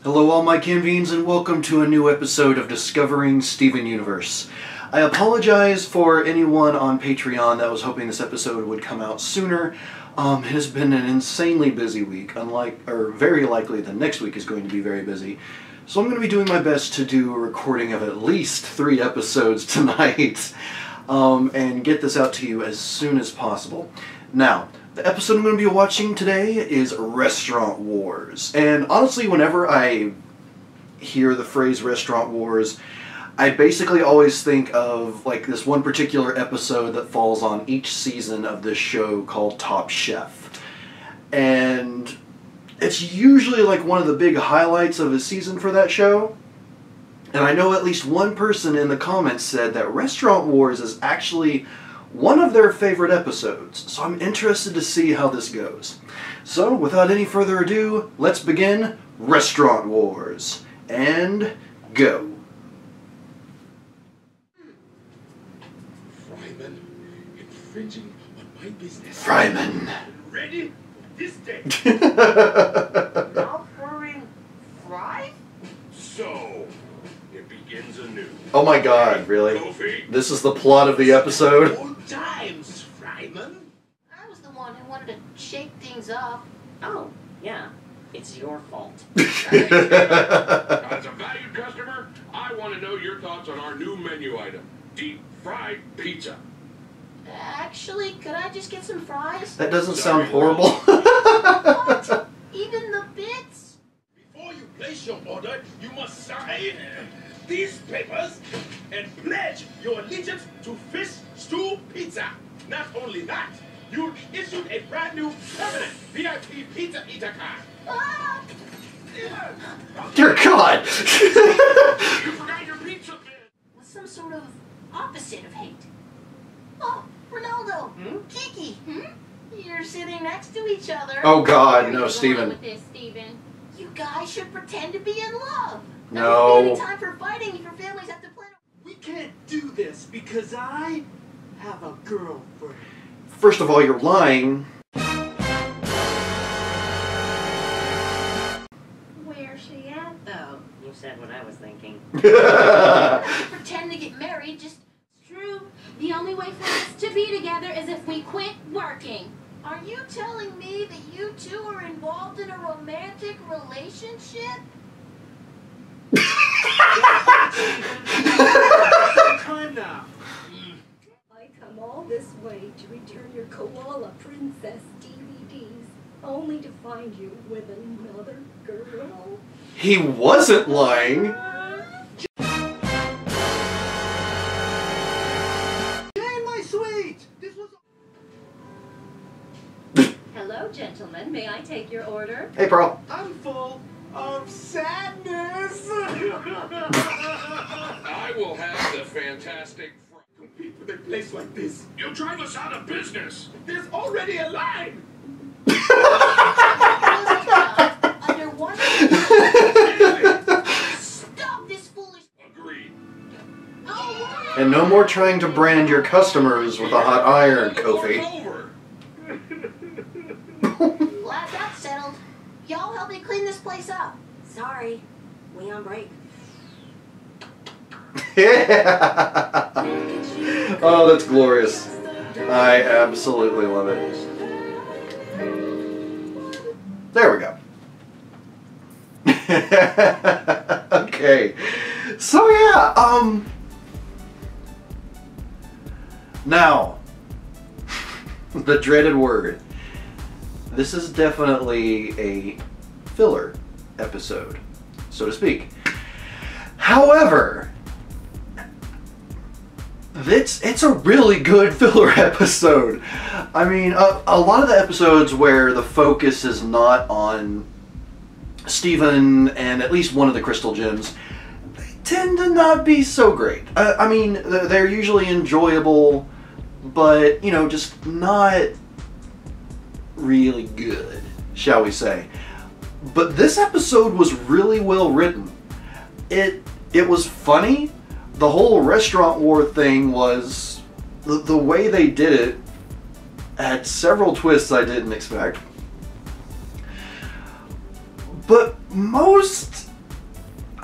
Hello all my Kenvians and welcome to a new episode of Discovering Steven Universe. I apologize for anyone on Patreon that was hoping this episode would come out sooner. It has been an insanely busy week, very likely the next week is going to be very busy. So I'm going to be doing my best to do a recording of at least 3 episodes tonight and get this out to you as soon as possible. Now, the episode I'm going to be watching today is Restaurant Wars. And honestly, whenever I hear the phrase Restaurant Wars, I basically always think of like this one particular episode that falls on each season of this show called Top Chef. And it's usually like one of the big highlights of a season for that show. And I know at least one person in the comments said that Restaurant Wars is actually one of their favorite episodes, so I'm interested to see how this goes. So, without any further ado, let's begin Restaurant Wars. And go. Fryman, infringing on my business. Fryman. Ready? This day. Offering fries? So, it begins anew. Oh my god, really? Kofi? This is the plot of the episode? Old times, Fryman. I was the one who wanted to shake things up. Oh, yeah. It's your fault. As a valued customer, I want to know your thoughts on our new menu item, deep fried pizza. Actually, could I just get some fries? That doesn't sound horrible. What? Even the bits? Before you place your order, you must sign these papers and pledge your allegiance to Fish Stew Pizza. Not only that, you'll be issued a brand new permanent VIP Pizza Eater card. Ah! Dear God! You forgot your pizza bid. With some sort of opposite of hate. Oh, Ronaldo! Kiki! You're sitting next to each other. Oh God, Where are no, you going Steven. with this, Steven? You guys should pretend to be in love. No. There won't be any time for fighting if your families have to plan. We can't do this because I have a girlfriend. First of all, you're lying. Where's she at, though? You said what I was thinking. Pretend to get married, just... It's true. The only way for us to be together is if we quit working. Are you telling me that you two are involved in a romantic relationship? Time now. I come all this way to return your Koala Princess DVDs, only to find you with another girl. He wasn't lying. Jane, my sweet! This was... Hello, gentlemen. May I take your order? Hey, Pearl. I'm full of sadness. I will have the fantastic Compete with a place like this. You'll drive us out of business. There's already a line. Under one... Stop this foolish... Agreed. Oh, And no more trying to brand your customers with a hot iron, Kofi. Over. glad that's settled. Y'all help me clean this place up. Sorry, we on break. Yeah. Oh, that's glorious. I absolutely love it. There we go. Okay. So yeah, now, the dreaded word. This is definitely a filler episode, so to speak. However, it's a really good filler episode. I mean, a lot of the episodes where the focus is not on Steven and at least one of the crystal gems, they tend to not be so great. I mean, they're usually enjoyable, but, you know, just not really good, shall we say. But this episode was really well written. It was funny. The whole restaurant war thing was... The way they did it had several twists I didn't expect. But most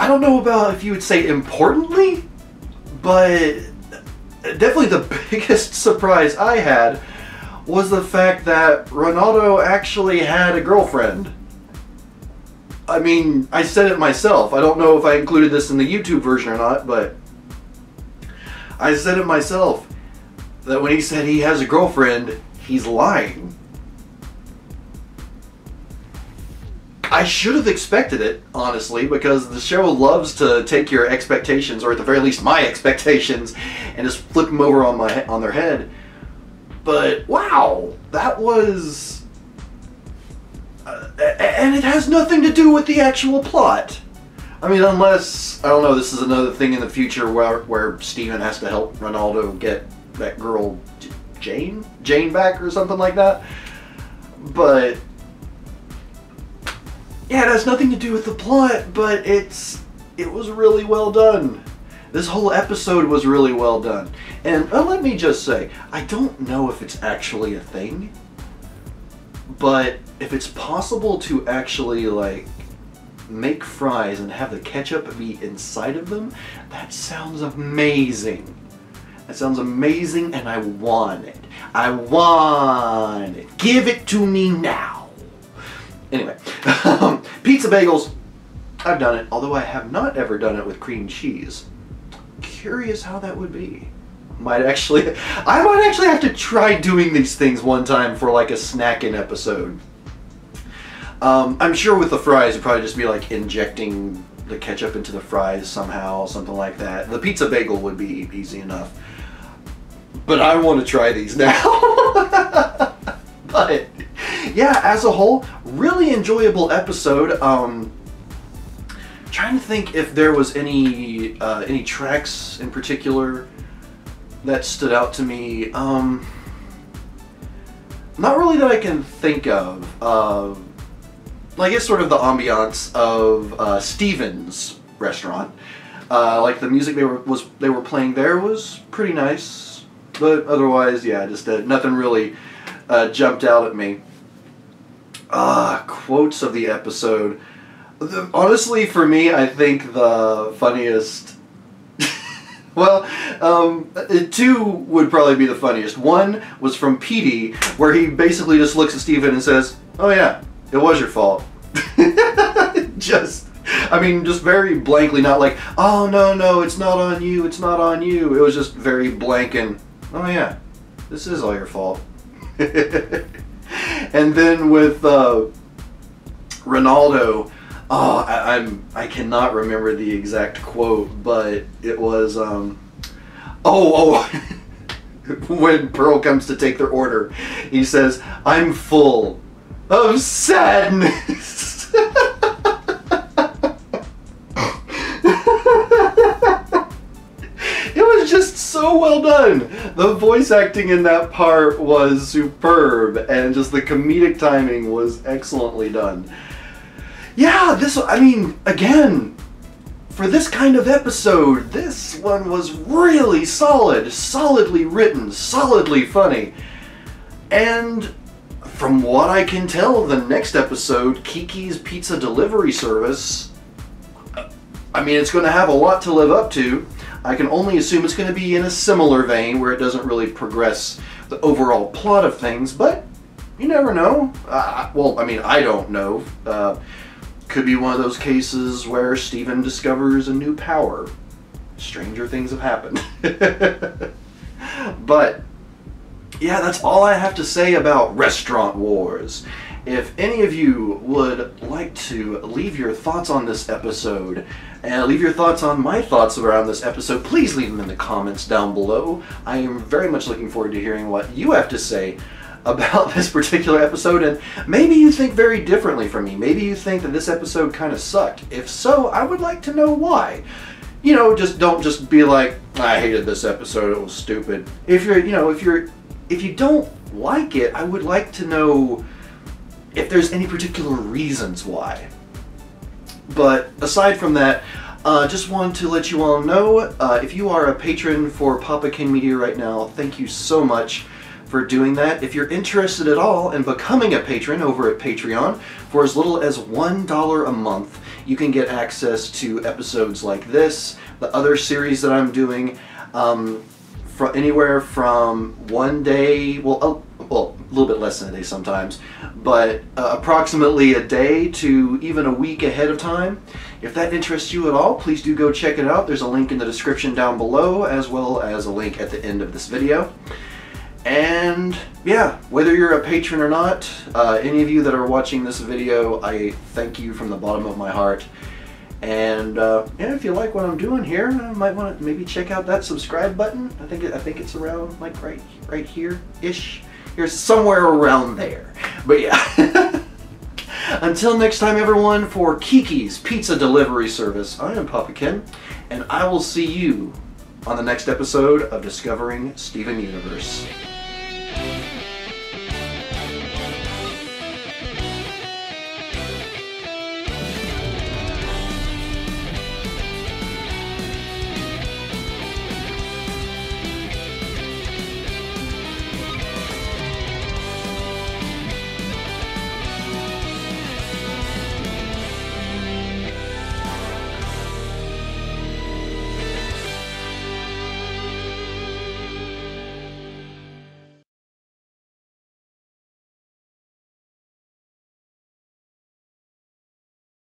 I don't know about if you would say importantly, but definitely the biggest surprise I had was the fact that Ronaldo actually had a girlfriend. I mean, I said it myself. I don't know if I included this in the YouTube version or not, but I said it myself. That when he said he has a girlfriend, he's lying. I should have expected it, honestly, because the show loves to take your expectations, or at the very least my expectations, and just flip them over on their head. But wow, that was... and it has nothing to do with the actual plot. I mean, unless, I don't know, this is another thing in the future where Steven has to help Ronaldo get that girl Jane back or something like that. But yeah, it has nothing to do with the plot, but it was really well done. This whole episode was really well done. And let me just say, I don't know if it's actually a thing, but if it's possible to actually, like, make fries and have the ketchup be inside of them, that sounds amazing. That sounds amazing, and I want it. I want it. Give it to me now. Anyway, pizza bagels, I've done it, although I have not ever done it with cream cheese. Curious how that would be. I might actually have to try doing these things one time for like a snacking episode. I'm sure with the fries it'd probably just be like injecting the ketchup into the fries somehow, something like that. The pizza bagel would be easy enough. But I want to try these now. But yeah, as a whole, really enjoyable episode. Trying to think if there was any tracks in particular that stood out to me. Not really that I can think of. I guess sort of the ambiance of Steven's restaurant. Like the music they were playing there was pretty nice, but otherwise, yeah, just nothing really jumped out at me. Quotes of the episode. Honestly, for me, I think the funniest... well, two would probably be the funniest. One was from Petey, where he basically just looks at Steven and says, "Oh yeah, it was your fault." Just very blankly, not like, "Oh no, it's not on you, it's not on you." It was just very blank and, "Oh yeah, this is all your fault." And then with Ronaldo, I cannot remember the exact quote, but it was when Pearl comes to take their order, he says, "I'm full of sadness." It was just so well done. The voice acting in that part was superb, and just the comedic timing was excellently done. Yeah, again, for this kind of episode, this one was really solid, solidly written, solidly funny. And from what I can tell, the next episode, Kiki's Pizza Delivery Service, it's going to have a lot to live up to. I can only assume it's going to be in a similar vein where it doesn't really progress the overall plot of things, but you never know. I don't know. Could be one of those cases where Steven discovers a new power. Stranger things have happened. But yeah, that's all I have to say about Restaurant Wars. If any of you would like to leave your thoughts on this episode, and leave your thoughts on my thoughts around this episode, please leave them in the comments down below. I am very much looking forward to hearing what you have to say about this particular episode, and maybe you think very differently from me. Maybe you think that this episode kind of sucked. If so, I would like to know why. Don't just be like, "I hated this episode, it was stupid." If you don't like it, I would like to know if there's any particular reasons why. But aside from that, just wanted to let you all know, if you are a patron for PapaKennMedia right now, thank you so much for doing that. If you're interested at all in becoming a patron over at Patreon, for as little as $1 a month, you can get access to episodes like this, the other series that I'm doing, from anywhere from 1 day, well, a little bit less than a day sometimes, but approximately a day to even a week ahead of time. If that interests you at all, please do go check it out. There's a link in the description down below, as well as a link at the end of this video. And yeah, whether you're a patron or not, any of you that are watching this video, I thank you from the bottom of my heart. And yeah, if you like what I'm doing here, I might want to maybe check out that subscribe button. I think it's around like right here-ish. Here's somewhere around there. But yeah. Until next time, everyone, for Kiki's Pizza Delivery Service, I am Papa Ken, and I will see you on the next episode of Discovering Steven Universe.